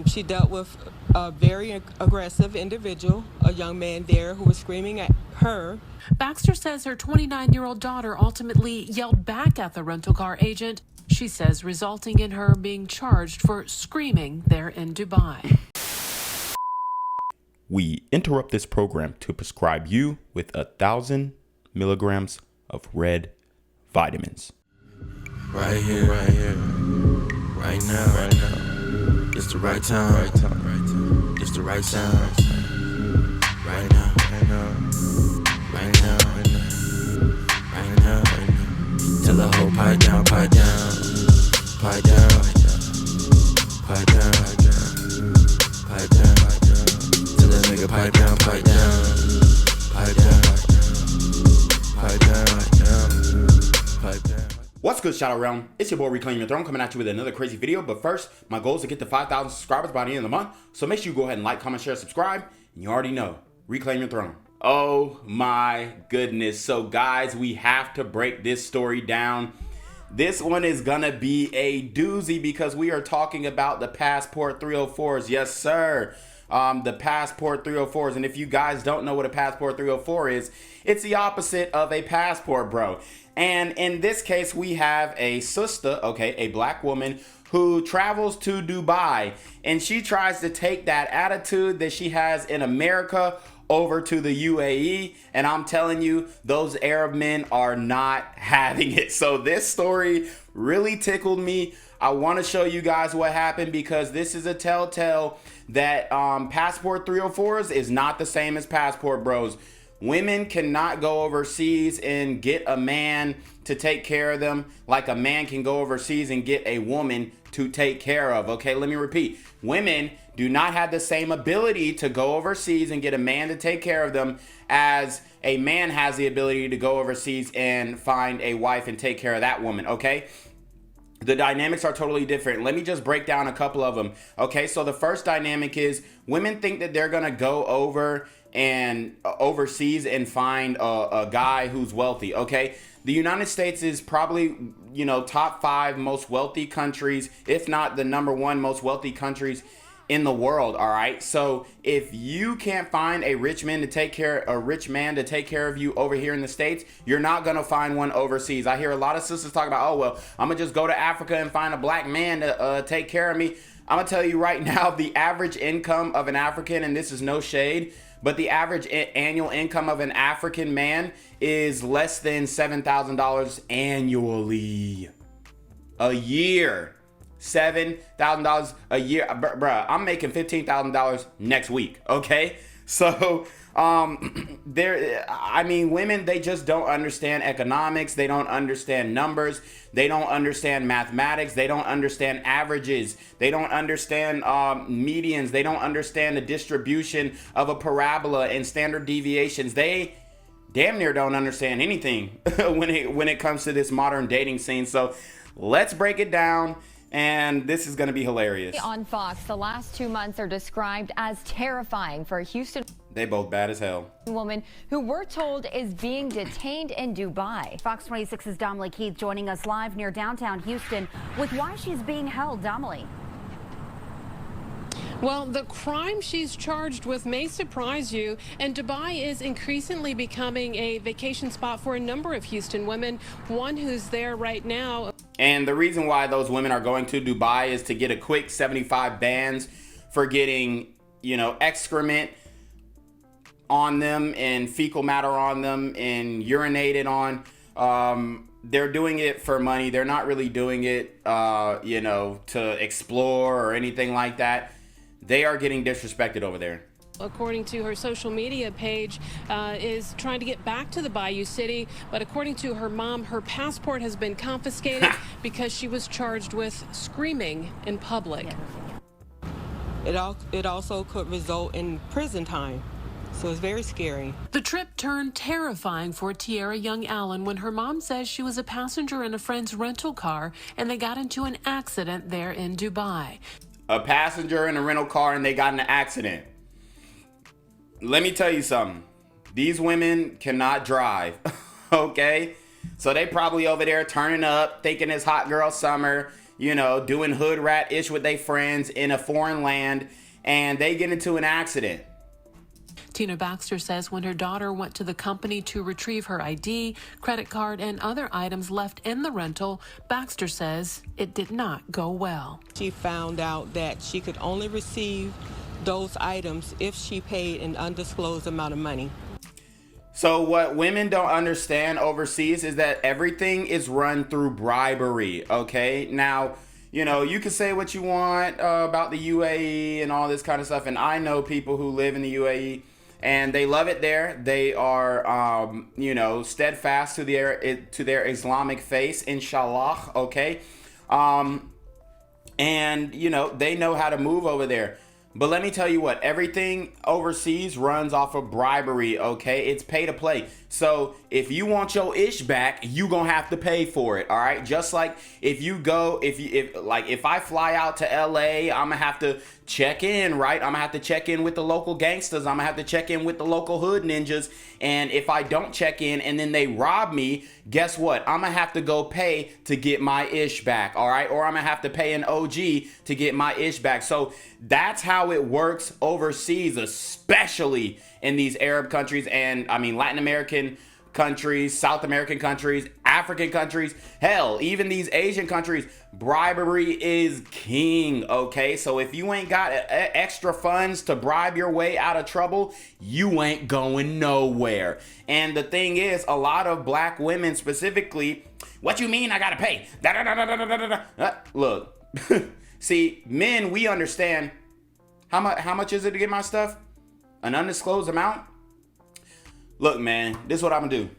She dealt with a very aggressive individual, a young man there who was screaming at her. Baxter says her 29-year-old daughter ultimately yelled back at the rental car agent, she says, resulting in her being charged for screaming there in Dubai. We interrupt this program to prescribe you with 1,000 milligrams of red vitamins. Right here, right now. It's the right time, It's the right sound. Right now. Tell the whole pipe down. Tell that nigga pipe down. What's good, Shadow Realm? It's your boy Reclaim Your Throne coming at you with another crazy video. But first, my goal is to get to 5,000 subscribers by the end of the month. So make sure you go ahead and like, comment, share, subscribe. And you already know, Reclaim Your Throne. Oh my goodness. So guys, we have to break this story down. This one is gonna be a doozy because we are talking about the Passport 304s. Yes, sir. The Passport 304s. And if you guys don't know what a Passport 304 is, it's the opposite of a passport, bro. And in this case, we have a sister, okay, a black woman who travels to Dubai, and she tries to take that attitude that she has in America over to the UAE, and I'm telling you, those Arab men are not having it. So this story really tickled me. I want to show you guys what happened because this is a telltale that Passport 304s is not the same as Passport Bros. Women cannot go overseas and get a man to take care of them like a man can go overseas and get a woman to take care of. Okay, let me repeat. Women do not have the same ability to go overseas and get a man to take care of them as a man has the ability to go overseas and find a wife and take care of that woman, okay? The dynamics are totally different. Let me just break down a couple of them. Okay, so the first dynamic is women think that they're gonna go over and overseas and find a guy who's wealthy. Okay, the United States is probably, you know, top 5 most wealthy countries, if not the #1 most wealthy countries in the world. All right, so if you can't find a rich man to take care of you over here in the States, you're not gonna find one overseas. I hear a lot of sisters talk about, oh well, I'm gonna just go to Africa and find a black man to take care of me. I'm gonna tell you right now, the average income of an African, and this is no shade, but the average annual income of an African man is less than $7,000 annually a year. $7,000 a year, bruh. I'm making $15,000 next week. Okay, so women, they just don't understand economics. They don't understand numbers. They don't understand mathematics. They don't understand averages. They don't understand medians. They don't understand the distribution of a parabola and standard deviations. They damn near don't understand anything when it comes to this modern dating scene. So let's break it down. And this is going to be hilarious. On Fox, the last 2 months are described as terrifying for a Houston. They both bad as hell. Woman who we're told is being detained in Dubai. Fox 26's Dominique Keith joining us live near downtown Houston with why she's being held. Dominique. Well, the crime she's charged with may surprise you, and Dubai is increasingly becoming a vacation spot for a number of Houston women. One who's there right now. And the reason why those women are going to Dubai is to get a quick 75 bands for getting, you know, excrement on them and fecal matter on them and urinated on. They're doing it for money. They're not really doing it, you know, to explore or anything like that. They are getting disrespected over there. According to her social media page, is trying to get back to the Bayou City. But according to her mom, her passport has been confiscated because she was charged with screaming in public. It also could result in prison time. So it's very scary. The trip turned terrifying for Tiara Young Allen when her mom says she was a passenger in a friend's rental car and they got into an accident there in Dubai. A passenger in a rental car and they got in an accident. Let me tell you something. These women cannot drive, okay? So they probably over there turning up, thinking it's hot girl summer, you know, doing hood rat ish with their friends in a foreign land, and they get into an accident. Tina Baxter says when her daughter went to the company to retrieve her ID, credit card, and other items left in the rental, Baxter says it did not go well. She found out that she could only receive those items if she paid an undisclosed amount of money. So what women don't understand overseas is that everything is run through bribery, okay? Now, you know, you can say what you want about the UAE and all this kind of stuff, and I know people who live in the UAE, and they love it there. They are, you know, steadfast to their Islamic faith, inshallah, okay? And, you know, they know how to move over there. But let me tell you what, everything overseas runs off of bribery, okay? It's pay to play. So if you want your ish back, you gonna have to pay for it, all right? Just like if you go, if I fly out to LA, I'm gonna have to check in, right? I'm gonna have to check in with the local gangsters. I'm gonna have to check in with the local hood ninjas. And if I don't check in and then they rob me, guess what? I'm gonna have to go pay to get my ish back, all right? Or I'm gonna have to pay an OG to get my ish back. So that's how it works overseas, especially in these Arab countries and, I mean, Latin American countries, South American countries, African countries, hell, even these Asian countries. Bribery is king, okay? So if you ain't got extra funds to bribe your way out of trouble, you ain't going nowhere. And the thing is, a lot of black women specifically, what you mean I gotta pay? Look, see, men, we understand. How much is it to get my stuff? An undisclosed amount? Look, man, this is what I'm gonna do.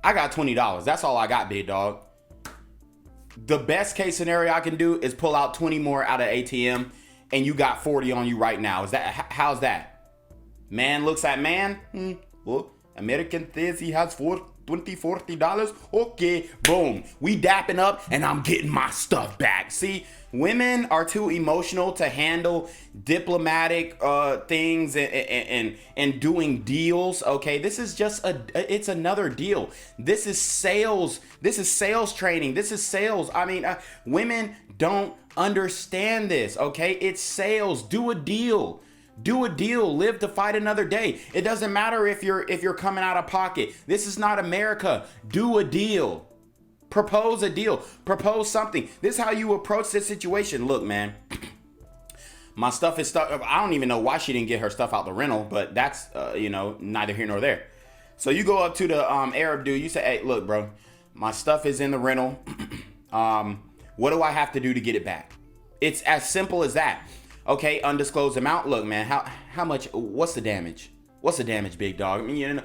I got $20. That's all I got, big dog. The best case scenario I can do is pull out 20 more out of ATM, and you got 40 on you right now. How's that? Man looks at man. Well, American says he has $40. Okay, boom. We dapping up, and I'm getting my stuff back. See, women are too emotional to handle diplomatic things and doing deals. Okay, this is just it's another deal. This is sales. This is sales training. This is sales. I mean, women don't understand this. Okay, it's sales. Do a deal. Do a deal. Live to fight another day. It doesn't matter if you're coming out of pocket. This is not America. Do a deal. Propose a deal. Propose something. This is how you approach this situation. Look, man, my stuff is stuck. I don't even know why she didn't get her stuff out the rental, but that's you know, neither here nor there. So you go up to the Arab dude. You say, hey, look, bro, my stuff is in the rental. What do I have to do to get it back? It's as simple as that. Okay, undisclosed amount. Look, man, how much? What's the damage? What's the damage, big dog? I mean, you know,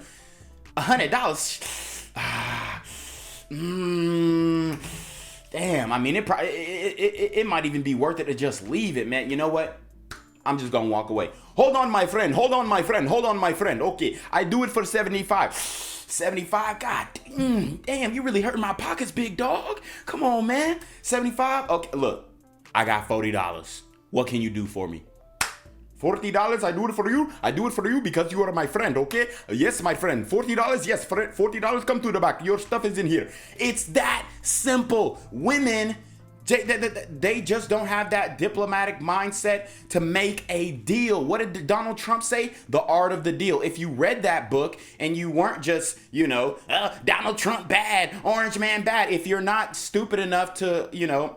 $100. Damn. I mean, it might even be worth it to just leave it, man. You know what? I'm just gonna walk away. Hold on, my friend. Hold on, my friend. Hold on, my friend. Okay, I do it for 75. 75. God damn, you really hurting my pockets, big dog. Come on, man. 75. Okay, look, I got $40. What can you do for me? $40, I do it for you. I do it for you because you are my friend, okay? Yes, my friend. $40, yes, $40, come to the back. Your stuff is in here. It's that simple. Women, they just don't have that diplomatic mindset to make a deal. What did Donald Trump say? The art of the deal. If you read that book and you weren't just, you know, Donald Trump bad, Orange Man bad. If you're not stupid enough to, you know,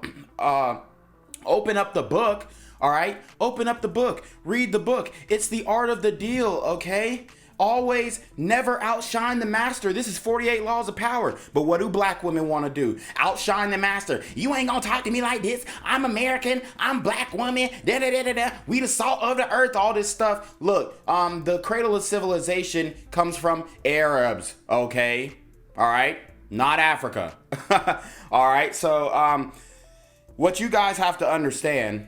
open up the book, all right? Open up the book. Read the book. It's the art of the deal, okay? Always never outshine the master. This is 48 laws of power. But what do black women want to do? Outshine the master. You ain't gonna talk to me like this. I'm American. I'm black woman. Da-da-da-da-da. We the salt of the earth. All this stuff. Look, the cradle of civilization comes from Arabs, okay? All right? Not Africa. All right? So, what you guys have to understand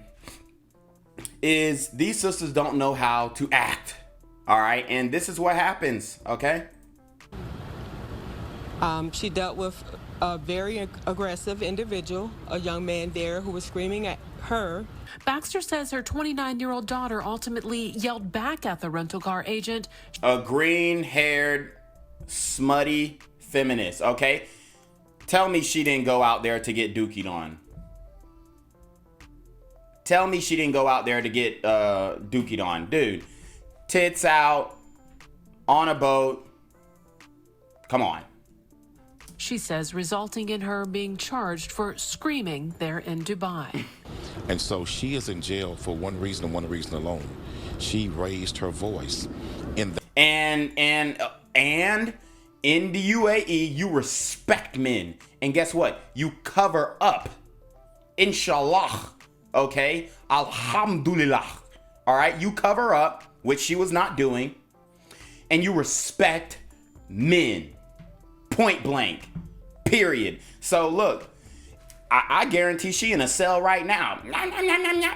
is these sisters don't know how to act. All right, and this is what happens, okay? She dealt with a very aggressive individual, a young man there who was screaming at her. Baxter says her 29-year-old daughter ultimately yelled back at the rental car agent. A green-haired, smutty feminist, okay? Tell me she didn't go out there to get dookied on. Tell me she didn't go out there to get dookied on. Dude, tits out, on a boat. Come on. She says, resulting in her being charged for screaming there in Dubai. And so she is in jail for one reason and one reason alone. She raised her voice. And in the UAE, you respect men. And guess what? You cover up. Inshallah. Okay? Alhamdulillah. All right? You cover up, which she was not doing. And you respect men. Point blank. Period. So look, I guarantee she in a cell right now.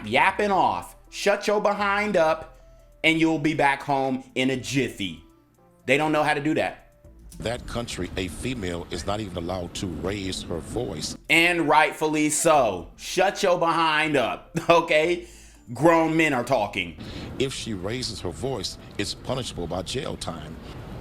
Yapping off. Shut your behind up and you'll be back home in a jiffy. They don't know how to do that. That country, a female is not even allowed to raise her voice. And rightfully so. Shut your behind up, okay? Grown men are talking. If she raises her voice, it's punishable by jail time.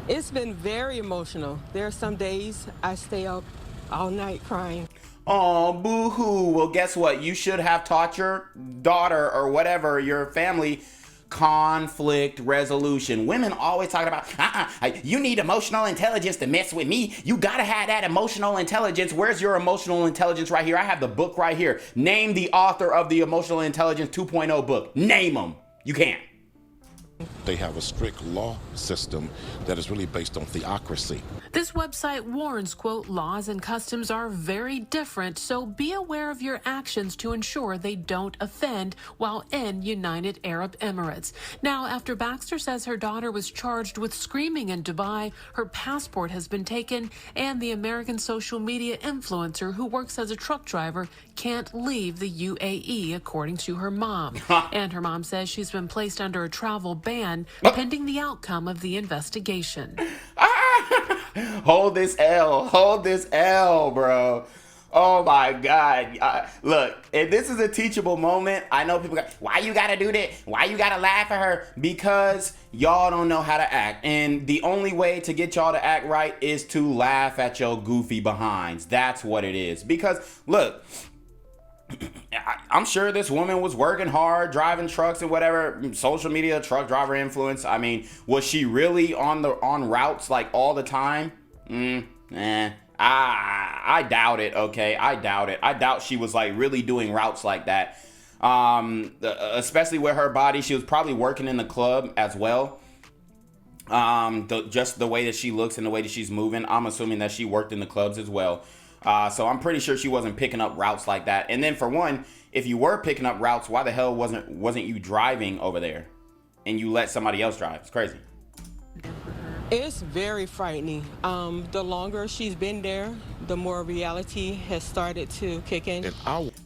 It's been very emotional. There are some days I stay up all night crying. Oh, boo-hoo. Well, guess what? You should have taught your daughter or whatever, your family, conflict resolution. Women always talking about, you need emotional intelligence to mess with me. You gotta have that emotional intelligence. Where's your emotional intelligence right here? I have the book right here. Name the author of the Emotional Intelligence 2.0 book. Name them. You can't. They have a strict law system that is really based on theocracy. This website warns, quote, laws and customs are very different, so be aware of your actions to ensure they don't offend while in United Arab Emirates. Now, after Baxter says her daughter was charged with screaming in Dubai, her passport has been taken, and the American social media influencer who works as a truck driver can't leave the UAE, according to her mom. And her mom says she's been placed under a travel ban pending the outcome of the investigation. Hold this L, bro. Oh my God. Look, if this is a teachable moment, I know people go, why you gotta do that? Why you gotta laugh at her? Because y'all don't know how to act. And the only way to get y'all to act right is to laugh at your goofy behinds. That's what it is. Because look, I'm sure this woman was working hard, driving trucks and whatever, social media, truck driver influence. I mean, was she really on routes like all the time? I doubt it, okay? I doubt it. I doubt she was like really doing routes like that. Especially with her body, she was probably working in the club as well. Just the way that she looks and the way that she's moving, I'm assuming that she worked in the clubs as well. So I'm pretty sure she wasn't picking up routes like that. And then for one, if you were picking up routes, why the hell wasn't you driving over there and you let somebody else drive? It's crazy. It's very frightening. The longer she's been there, the more reality has started to kick in.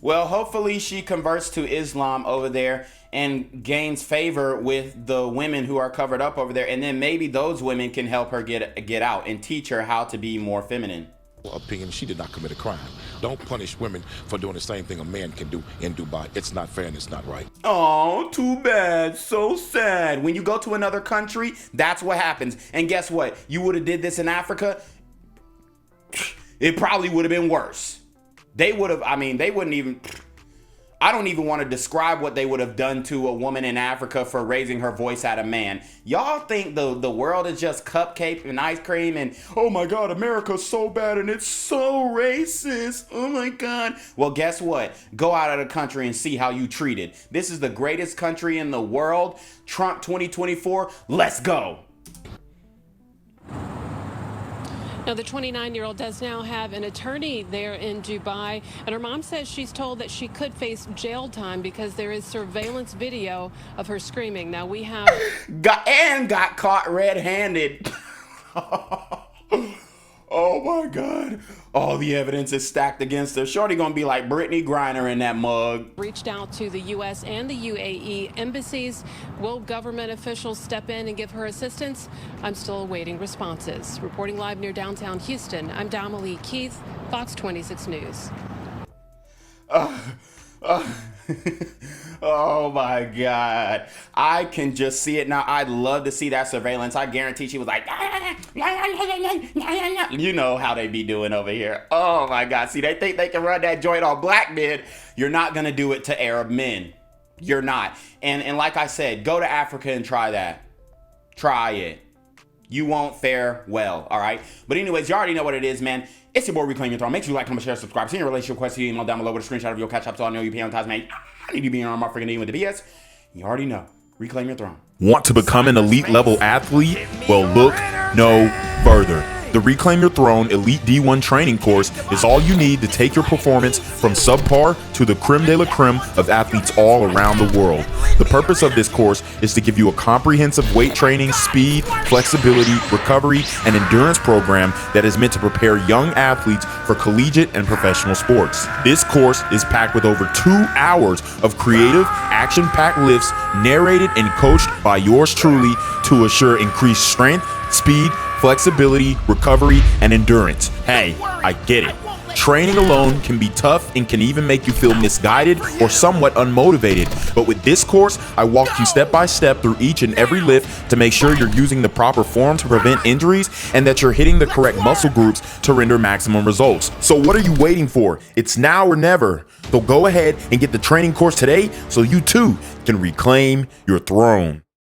Well, hopefully she converts to Islam over there and gains favor with the women who are covered up over there. And then maybe those women can help her get out and teach her how to be more feminine. Opinion, she did not commit a crime. Don't punish women for doing the same thing a man can do in Dubai. It's not fair and it's not right. Oh, too bad. So sad. When you go to another country, that's what happens. And guess what? You would have did this in Africa, it probably would have been worse. They would have, they wouldn't even, I don't even want to describe what they would have done to a woman in Africa for raising her voice at a man. Y'all think the world is just cupcake and ice cream and, oh my God, America's so bad and it's so racist. Oh my God. Well, guess what? Go out of the country and see how you treated. This is the greatest country in the world. Trump 2024, let's go. Now, the 29-year-old does now have an attorney there in Dubai, and her mom says she's told that she could face jail time because there is surveillance video of her screaming. Now, we have... got caught red-handed. Oh, my God. All the evidence is stacked against her. Shorty gonna be like Brittany Griner in that mug. Reached out to the U.S. and the UAE embassies. Will government officials step in and give her assistance? I'm still awaiting responses. Reporting live near downtown Houston, I'm Damalie Keith, Fox 26 News. Oh my God. I can just see it now. I'd love to see that surveillance. I guarantee she was like, you know how they be doing over here. Oh my God. See, they think they can run that joint on black men. You're not going to do it to Arab men. You're not. And like I said, go to Africa and try that. Try it. You won't fare well, all right? But anyways, you already know what it is, man. It's your boy, Reclaim Your Throne. Make sure you like, comment, share, subscribe. Send your relationship request to your email down below with a screenshot of your CashApp so I know you pay on time, man. I need to be on my freaking name with the BS. You already know. Reclaim Your Throne. Want to become an elite level athlete? Well, look no further. The Reclaim Your Throne Elite D1 training course is all you need to take your performance from subpar to the creme de la creme of athletes all around the world. The purpose of this course is to give you a comprehensive weight training, speed, flexibility, recovery, and endurance program that is meant to prepare young athletes for collegiate and professional sports. This course is packed with over 2 hours of creative, action-packed lifts narrated and coached by yours truly to assure increased strength, speed, flexibility, recovery, and endurance. Hey, I get it. Training alone can be tough and can even make you feel misguided or somewhat unmotivated. But with this course, I walk you step by step through each and every lift to make sure you're using the proper form to prevent injuries and that you're hitting the correct muscle groups to render maximum results. So what are you waiting for? It's now or never. So go ahead and get the training course today so you too can reclaim your throne.